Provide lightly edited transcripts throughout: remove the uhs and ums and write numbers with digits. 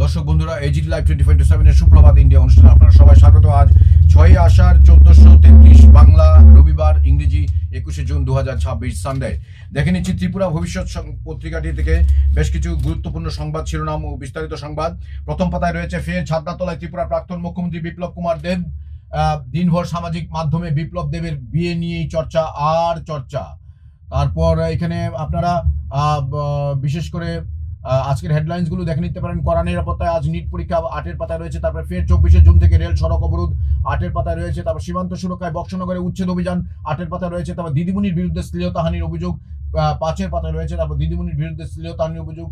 দর্শক বন্ধুরা, AGT live 24/7 এর সুপ্রভাত ইন্ডিয়া অনুষ্ঠানে আপনারা সবাই স্বাগত। আজ 6 আষাঢ় 1433 বাংলা, রবিবার, ইংরেজি 21 জুন 2026 সানডে। দেখে নিচ্ছি ত্রিপুরা ভবিষ্যৎ পত্রিকাটি থেকে বেশ কিছু গুরুত্বপূর্ণ সংবাদ শিরোনাম ও বিস্তারিত সংবাদ। প্রথম পাতায় রয়েছে ফের ছাদনাতলায় ত্রিপুরার প্রাক্তন মুখ্যমন্ত্রী বিপ্লব কুমার দেব। দিনভর সামাজিক মাধ্যমে বিপ্লব দেবের বিয়ে নিয়েই চর্চা আর চর্চা। তারপর এখানে আপনারা বিশেষ করে আজকের হেডলাইন্স গুলো দেখে নিতে পারেন। কড়া নিরাপত্তায় আজ নিট পরীক্ষা 8-এর পাতায় রয়েছে। তারপরে ফের 24 জুন থেকে রেল সড়ক অবরোধ 8-এর পাতায় রয়েছে। তারপর সীমান্ত সুরক্ষায় বক্সনগরে উচ্ছেদ অভিযান 8-এর পাতায় রয়েছে। তারপর দিদিমণির বিরুদ্ধে শ্লীলতাহানির অভিযোগ 5-এর পাতায় রয়েছে। তারপর দিদিমণির বিরুদ্ধে শ্লীলতাহানির অভিযোগ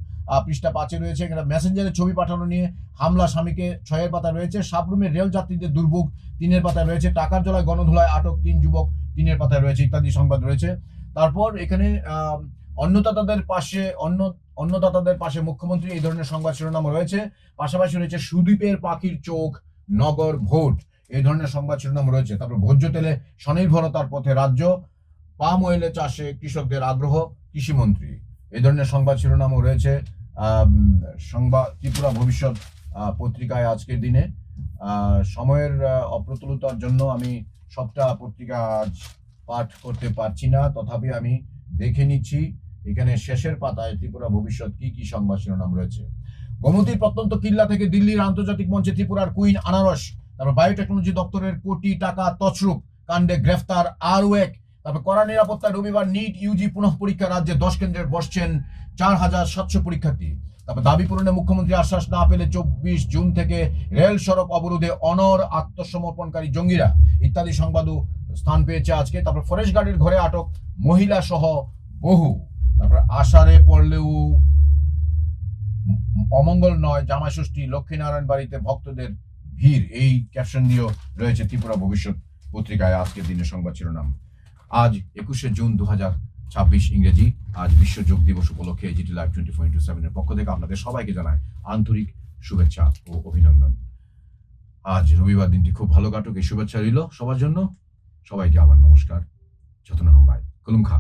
পৃষ্ঠা 5-এ রয়েছে। এখানে মেসেঞ্জারে ছবি পাঠানো নিয়ে হামলা স্বামীকে 6-এর পাতায় রয়েছে। সাবরুমে রেল যাত্রীদের দুর্ভোগ 3-এর পাতায় রয়েছে। টাকার জলায় গণধোলায় আটক 3 যুবক 3-এর পাতায় রয়েছে ইত্যাদি সংবাদ রয়েছে। তারপর এখানে অন্নদাতাদের পাশে মুখ্যমন্ত্রী, এই ধরনের সংবাদ শিরোনাম রয়েছে। পাশাপাশি রয়েছে সুদীপের পাখির চোখ, নগর ভোট, এই ধরনের সংবাদ শিরোনাম রয়েছে। তারপর ভোজ্য তেলে স্বনির্ভরতার পথে রাজ্য, পাম অয়েলে চাষে কৃষকদের আগ্রহ, কৃষিমন্ত্রী, এই ধরনের সংবাদ শিরোনামও রয়েছে সংবাদ ত্রিপুরা ভবিষ্যৎ পত্রিকায় আজকের দিনে। সময়ের অপ্রতুলতার জন্য আমি সবটা পত্রিকা আজ পাঠ করতে পারছি না, তথাপি আমি দেখে নিচ্ছি এখানে শেষের পাতায় ত্রিপুরা ভবিষ্যৎ কি কি সংবাদ শিরোনাম রয়েছে। গোমতীর প্রত্যন্ত কিল্লা থেকে দিল্লির আন্তর্জাতিক মঞ্চে ত্রিপুরার কুইন আনারস। তারপর বায়োটেকনোলজি দপ্তরের কোটি টাকা তছরূপ কাণ্ডে গ্রেফতার আরও এক। তারপর কড়া নিরাপত্তায় রবিবার নিট ইউজি পুনঃ পরীক্ষা, রাজ্যে 10 কেন্দ্রে বসছেন 4700 পরীক্ষার্থী। তারপর দাবি পূরণে মুখ্যমন্ত্রী আশ্বাস না পেলে 24 জুন থেকে রেল সড়ক অবরোধে অনর আত্মসমর্পণকারী জঙ্গিরা ইত্যাদি সংবাদও স্থান পেয়েছে আজকে। তারপর ফরেস্ট গার্ডের ঘরে আটক মহিলা সহ বহু। তারপর আষাঢ়ে পড়লেও অমঙ্গল নয়, জামাই ষষ্ঠী, লক্ষ্মীনারায়ণ বাড়িতে ভক্তদের ভিড়, এই ক্যাপশন দিয়েও রয়েছে ত্রিপুরা ভবিষ্যৎ পত্রিকায় আজকের দিনের সংবাদ শিরোনাম। আজ 21 জুন 2026 ইংরেজি। আজ বিশ্ব যোগ দিবস উপলক্ষে এজিটি লাইভ 24/7 এর পক্ষ থেকে আপনাদের সবাইকে জানাই আন্তরিক শুভেচ্ছা ও অভিনন্দন। আজ রবিবার দিনটি খুব ভালো কাটুক, এই শুভেচ্ছা রইল সবার জন্য। সবাইকে আবার নমস্কার। যত্ন হম ভাই, কলুম খা।